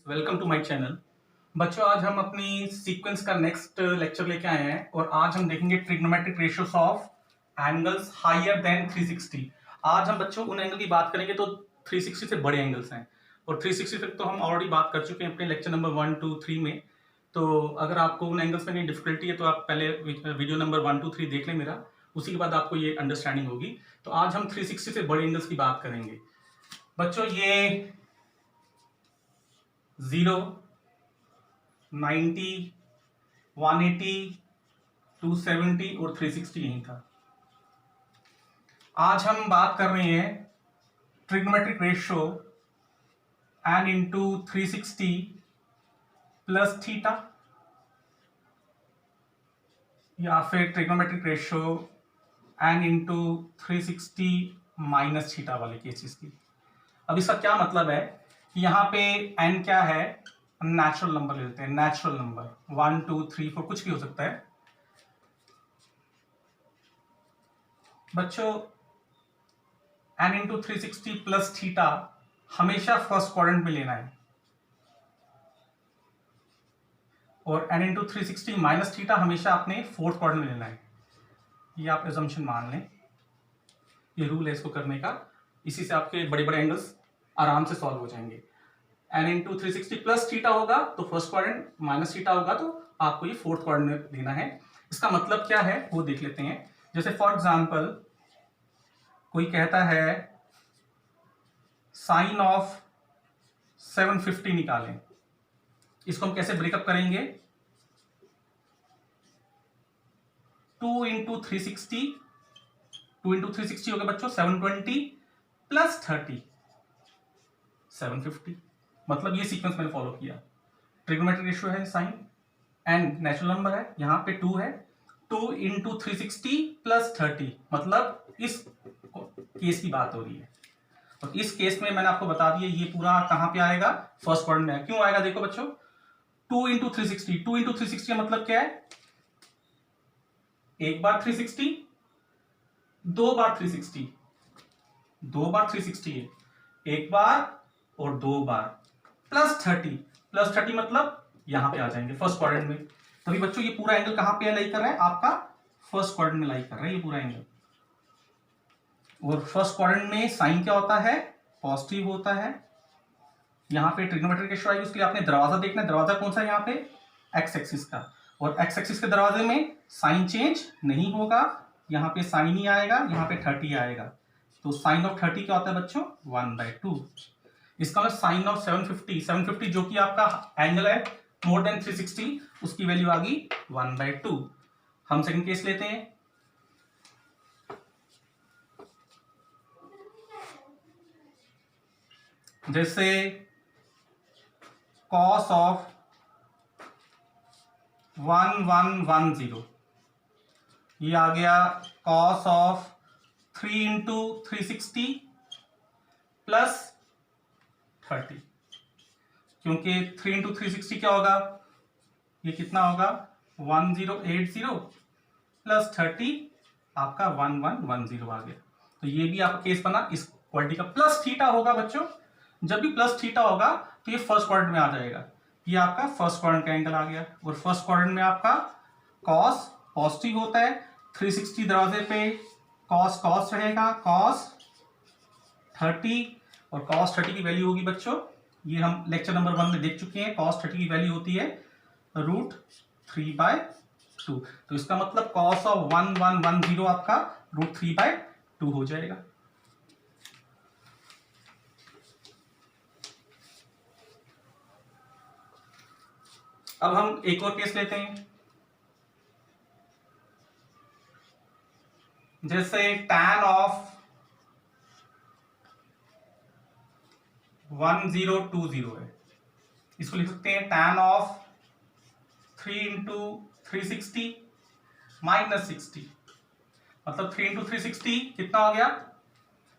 Welcome to my channel. बच्चों, आज हम अपनी सीक्वेंस का नेक्स्ट लेक्चर लेके आए हैं और आज हम देखेंगे trigonometric ratios of angles higher than 360। आज हम बच्चों उन एंगल की बात करेंगे तो 360 से बड़े एंगल्स हैं और 360 तक तो हम ऑलरेडी बात कर चुके हैं अपने लेक्चर नंबर 1, 2, 3 में। तो अगर आपको उन एंगल्स में कहीं डिफिकल्टी है तो आप पहले वीडियो नंबर 1, 2, 3 देख लें मेरा, उसी के बाद आपको ये अंडरस्टैंडिंग होगी। तो आज हम 360 से बड़े एंगल्स की बात करेंगे। बच्चों, ये 0, 90, 180, 270 और 360 यही था। आज हम बात कर रहे हैं trigonometric ratio n into 360 plus theta या फिर trigonometric ratio n into 360 minus theta वाले केसेस की। अब इसका क्या मतलब है कि यहाँ पे एन क्या है, नेचुरल नंबर लेते हैं। नेचुरल नंबर 1, 2, 3, 4 कुछ भी हो सकता है। बच्चों, एन इंटू 360 प्लस थीटा हमेशा फर्स्ट क्वाड्रेंट में लेना है और एन इंटू 360 माइनस थीटा हमेशा अपने फोर्थ क्वाड्रेंट में लेना है। ये आप एजम्पशन मान लें, ये रूल है इसको करने का। इसी से आपके बड़े बड़े एंगल्स आराम से सॉल्व हो जाएंगे। एन इंटू 360 प्लस थीटा होगा तो फर्स्ट क्वाड्रेंट, माइनस थीटा होगा तो आपको ये फोर्थ क्वाड्रेंट में लेना है। इसका मतलब क्या है वो देख लेते हैं। जैसे फॉर एग्जांपल कोई कहता है साइन ऑफ 750 निकालें। इसको हम कैसे ब्रेकअप करेंगे? 2 इंटू 360, 2 इंटू 360 हो गया बच्चों 720 प्लस 30 750। मतलब ये सीक्वेंस मैंने फॉलो किया। ट्रिग्नोमेट्रिक रेशियो है साइन एंड नेचुरल नंबर है, यहाँ पे 2 है। 2 इंटू 360 प्लस 30 मतलब इस केस की बात हो रही है। तो इस केस में मैंने आपको बता दिया ये पूरा कहां पे आएगा, फर्स्ट क्वाड्रेंट में। क्यों आएगा देखो बच्चों, 2 इंटू 360, 2 इंटू 360 का मतलब क्या है? एक बार 360, दो बार 360, दो बार 360 है, एक बार और दो बार प्लस 30, प्लस 30 मतलब यहां पे आ जाएंगे फर्स्ट क्वाड्रेंट में। तभी बच्चों ये पूरा एंगल कहां पे लाई कर रहा है, आपका फर्स्ट क्वाड्रेंट में लाई कर रहा है ये पूरा एंगल। और फर्स्ट क्वाड्रेंट में साइन क्या होता है? पॉजिटिव होता है। यहाँ पे ट्रिग्नोमेट्रिक रेशियो आएगी, उसके लिए आपने दरवाजा देखना है। दरवाजा कौन सा है यहाँ पे? एक्स एक्सिस का। और एक्स एक्सिस के दरवाजे में साइन चेंज नहीं होगा, यहाँ पे साइन ही आएगा, यहाँ पे 30 आएगा। तो साइन ऑफ 30 क्या होता है बच्चों? 1/2। इसका मतलब साइन ऑफ 750 जो कि आपका एंगल है मोर देन 360, उसकी वैल्यू आ गई 1/2। हम सेकंड केस लेते हैं। जैसे cos ऑफ 1110, ये आ गया cos ऑफ 3 इंटू 360 प्लस 30। क्योंकि 3 इंटू 360 क्या होगा, ये कितना होगा? 1080 प्लस 30 आपका 1110 आ गया। तो ये भी आपका केस बना इस क्वाड्रेंट का। प्लस थीटा होगा बच्चों, जब भी प्लस थीटा होगा तो ये फर्स्ट क्वाड्रेंट में आ जाएगा। ये आपका फर्स्ट क्वाड्रेंट का एंगल आ गया। और फर्स्ट क्वाड्रेंट में आपका कॉस पॉजिटिव होता है, 360 दरवाजे पे कॉस कॉस रहेगा, कॉस 30। और कॉस 30 की वैल्यू होगी बच्चों, ये हम लेक्चर नंबर 1 में देख चुके हैं। कॉस 30 की वैल्यू होती है √3/2। तो इसका मतलब कॉस ऑफ 1110 आपका √3/2 हो जाएगा। अब हम एक और केस लेते हैं। जैसे tan ऑफ 1020 है, इसको लिख सकते हैं tan ऑफ 3 इंटू 360 माइनस 60। मतलब 3 इंटू 360 कितना हो गया?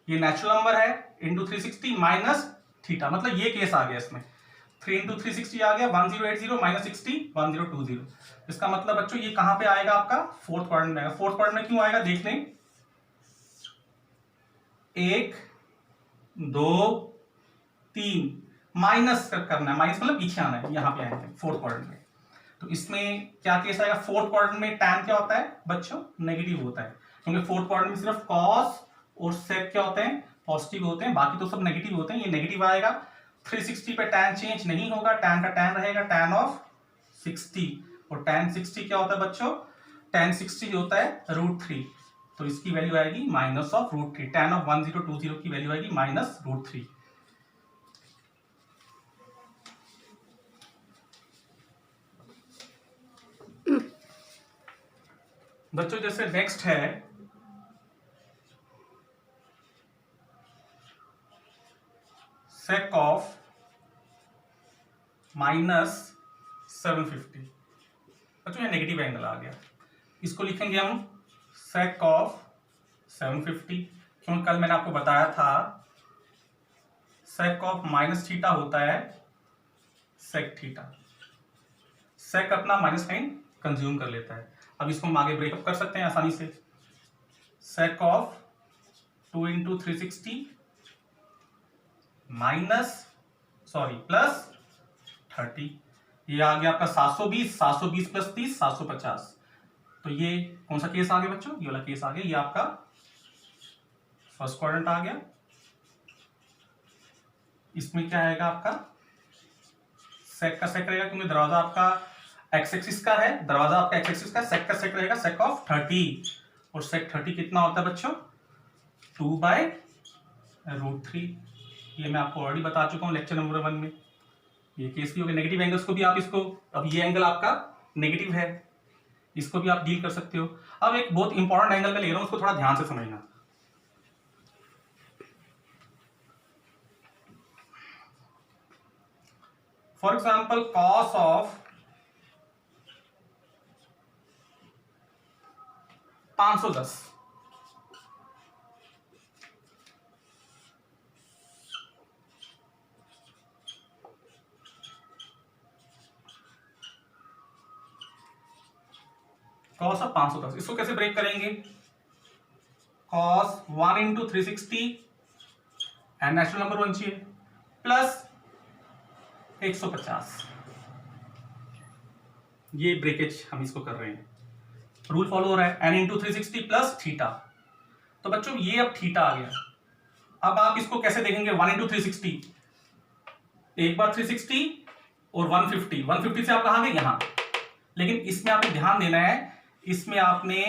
ये नेचुरल नंबर है इंटू 360 माइनस थीटा, मतलब ये केस आ गया इसमें। 3 इंटू 360 आ गया 1080 माइनस 60 1020। इसका मतलब बच्चों ये कहां पे आएगा? आपका फोर्थ क्वाड्रेंट में आएगा। फोर्थ क्वाड्रेंट में क्यों आएगा देख लें। 1, 2, 3 माइनस करना है, माइनस मतलब पीछे आना है, यहाँ पे आएंगे फोर्थ क्वाड्रेंट में। तो इसमें क्या केस आएगा, फोर्थ क्वाड्रेंट में टैन क्या होता है बच्चों, नेगेटिव होता है, क्योंकि फोर्थ क्वाड्रेंट में सिर्फ कॉस और सेक क्या होते हैं, पॉजिटिव होते हैं, बाकी तो सब नेगेटिव होते हैं। ये नेगेटिव आएगा। 360 पे टैन चेंज नहीं होगा, टैन का टैन रहेगा टैन ऑफ 60, और टैन 60 क्या होता है बच्चों, टैन 60 होता है √3, तो इसकी वैल्यू आएगी माइनस ऑफ √3। टैन ऑफ 1020 की वैल्यू आएगी माइनस √3। बच्चों जैसे नेक्स्ट है सेक ऑफ -750। बच्चों ये नेगेटिव एंगल आ गया, इसको लिखेंगे हम सेक ऑफ 750, क्योंकि कल मैंने आपको बताया था सेक ऑफ -थीटा होता है सेक थीटा। सेक अपना माइनस साइन कंज्यूम कर लेता है। अब इसको हम आगे ब्रेकअप कर सकते हैं आसानी से। सेक ऑफ 2 × 360 प्लस 30, ये आ गया आपका 720, 720 प्लस 30 750। तो ये कौन सा केस आ गया बच्चों, ये वाला केस आ गया, ये आपका फर्स्ट क्वाड्रेंट आ गया। इसमें क्या आएगा आपका, सेक का सेक रहेगा, क्योंकि दरवाजा आपका एक्स एक्सिस का है, दरवाजा आपका एक्स एक्सिस का, सेक का सेक रहेगा सेक ऑफ 30, और सेक 30 कितना होता है बच्चों, 2/√3। ये मैं आपको ऑलरेडी बता चुका हूं लेक्चर नंबर 1 में। ये केस भी हो गया। नेगेटिव एंगल्स को भी आप इसको, अब ये एंगल आपका नेगेटिव है, इसको भी आप डील कर सकते हो। अब एक बहुत इंपॉर्टेंट एंगल में ले रहा हूं, उसको थोड़ा ध्यान से समझना। For example cos of 510, cos of 510, इसको कैसे ब्रेक करेंगे, कॉस 1 × 360 एंड नेचुरल नंबर 1 चाहिए प्लस 150, ये ब्रेकेज हम इसको कर रहे हैं, रूल फॉलो हो रहा है, n × 360 प्लस थीटा। तो बच्चों ये अब थीटा आ गया। अब आप इसको कैसे देखेंगे, 1 × 360, एक बार 360 और 150, 150 से आप कहां गए यहां, लेकिन इसमें आपको ध्यान देना है, इसमें आपने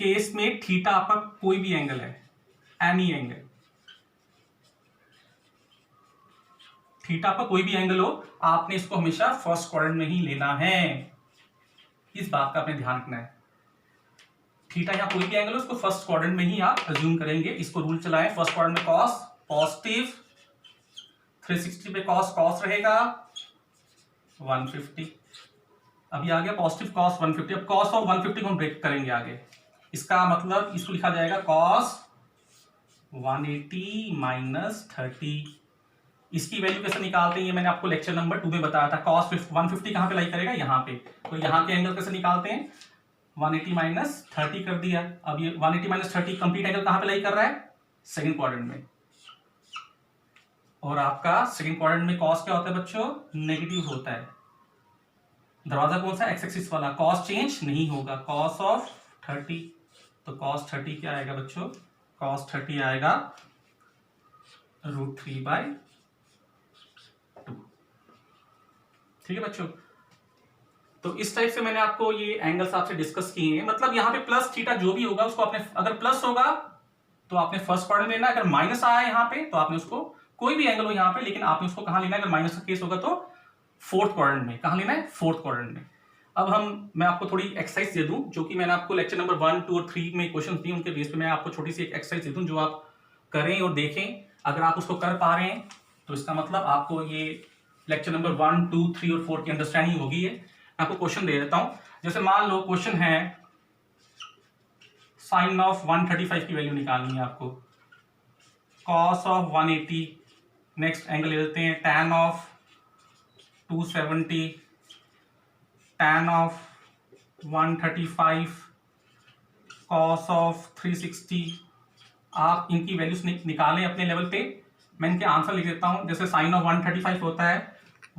केस में थीटा आपका कोई भी एंगल है, एनी एंगल, थीटा का कोई भी एंगल हो, आपने इसको हमेशा फर्स्ट क्वाड्रेंट में ही लेना है। इस बात का आपने ध्यान रखना है, थीटा यहां कोई भी एंगल हो, उसको फर्स्ट क्वाड्रेंट में ही आप अज्यूम करेंगे। इसको रूल चलाएं, फर्स्ट क्वाड्रेंट में कॉस पॉजिटिव, 360 पे कॉस कॉस रहेगा 150, अभी आ गया पॉजिटिव कॉस 150। अब कॉस ऑफ 150 को हम ब्रेक करेंगे आगे, इसका मतलब इसको लिखा जाएगा कॉस 180 माइनस 30। इसकी वैल्यू कैसे निकालते हैं, ये मैंने आपको लेक्चर नंबर 2 में बताया था। कॉस 150 कहां पे लाई करेगा, यहां पे, तो यहां के एंगल कैसे निकालते हैं, 180 माइनस 30 कर दिया। अब ये 180 माइनस 30 कंप्लीट एंगल कहां पे लाई कर रहा है, सेकंड क्वाड्रेंट में, और आपका सेकंड क्वाड्रेंट में कॉस क्या होता है बच्चों, नेगेटिव होता है। दरवाजा कौन सा, एक्स एक्सिस वाला, कॉस चेंज नहीं होगा, कॉस ऑफ 30, तो कॉस 30 क्या आएगा बच्चों, कॉस 30 आएगा √3/2। ठीक है बच्चों, तो इस टाइप से मैंने आपको ये एंगल्स आपसे डिस्कस किए हैं। मतलब यहाँ पे प्लस थीटा जो भी होगा उसको आपने, अगर प्लस होगा तो आपने फर्स्ट क्वाड्रेंट में लेना, अगर माइनस आया यहाँ पे तो आपने उसको, कोई भी एंगल हो यहाँ पे, लेकिन आपने उसको कहां लेना है, अगर माइनस का केस होगा तो फोर्थ क्वाड्रेंट में। कहां लेना है, फोर्थ क्वाड्रेंट में। अब मैं आपको थोड़ी एक्सरसाइज दे दूं, जो कि मैंने आपको लेक्चर नंबर 1, 2 और 3 में क्वेश्चन दिए, उनके बेस पे मैं आपको छोटी सी एक एक्सरसाइज दे दूं, जो आप करें और देखें। अगर आप उसको कर पा रहे हैं तो इसका मतलब आपको ये लेक्चर नंबर 1, 2, 3 और 4 की अंडरस्टैंडिंग होगी है। मैं आपको क्वेश्चन दे देता हूं, जैसे मान लो क्वेश्चन है साइन ऑफ 135 की वैल्यू निकालनी है आपको, कॉस ऑफ 180, नेक्स्ट एंगल ले लेते हैं tan of 270, tan of 135, cos of 360। आप इनकी वैल्यूज निकालें अपने लेवल पे, मैं इनके आंसर लिख देता हूं। जैसे साइन ऑफ 135 होता है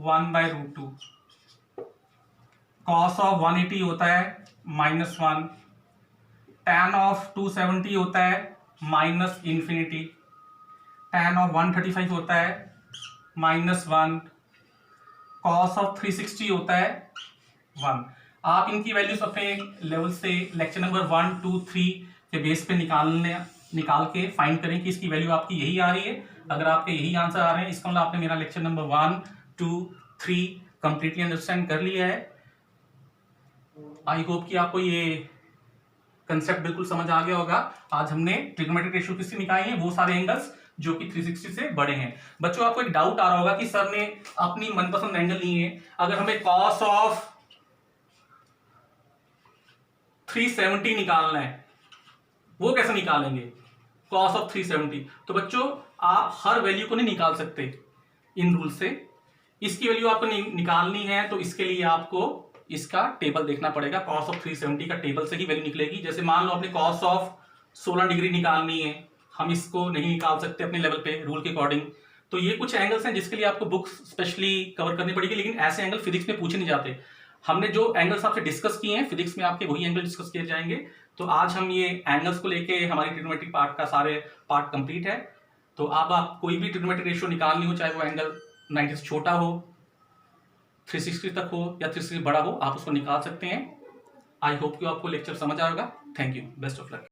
1/√2, कॉस ऑफ 180 होता है -1, tan ऑफ 270 होता है -∞, tan ऑफ 135 होता है -1, कॉस ऑफ 360 होता है 1। आप इनकी वैल्यूज अपने लेवल से लेक्चर नंबर 1, 2, 3 के बेस पे निकाल के फाइंड करें कि इसकी वैल्यू आपकी यही आ रही है। अगर आपके यही आंसर आ रहे हैं, इसका मतलब आपने मेरा लेक्चर नंबर 1, 2, 3 कंप्लीटली अंडरस्टैंड कर लिया है। आई होप कि आपको ये कंसेप्ट बिल्कुल समझ आ गया होगा। आज हमने ट्रिग्नोमेट्रिक रेशियो किससे निकाले हैं, वो सारे एंगल्स जो कि 360 से बड़े हैं। बच्चों आपको एक डाउट आ रहा होगा कि सर ने अपनी मनपसंद एंगल ली है, अगर हमें कॉस ऑफ 370 निकालना है वो कैसे निकालेंगे, कॉस ऑफ 370। तो बच्चों आप हर वैल्यू को नहीं निकाल सकते इन रूल से। इसकी वैल्यू आपको निकालनी है तो इसके लिए आपको इसका टेबल देखना पड़ेगा। कॉस ऑफ 370 का टेबल से ही वैल्यू निकलेगी। जैसे मान लो अपने कॉस ऑफ 16 डिग्री निकालनी है, हम इसको नहीं निकाल सकते अपने लेवल पे रूल के अकॉर्डिंग। तो ये कुछ एंगल्स हैं जिसके लिए आपको बुक्स स्पेशली कवर करनी पड़ेगी, लेकिन ऐसे एंगल फिजिक्स में पूछे नहीं जाते। हमने जो एंगल्स आपसे डिस्कस किए हैं फिजिक्स में आपके वही एंगल डिस्कस किए जाएंगे। तो आज हम ये एंगल्स को लेके हमारी ट्रिग्नोमेट्रिक पार्ट का सारे पार्ट कंप्लीट है। तो अब आप कोई भी ट्रिग्नोमेट्रिक रेशियो निकालनी हो, चाहे वो एंगल 90 से छोटा हो, 360 तक हो या 360 बड़ा हो, आप उसको निकाल सकते हैं। आई होप कि आपको लेक्चर समझ आएगा। Thank you, best of luck.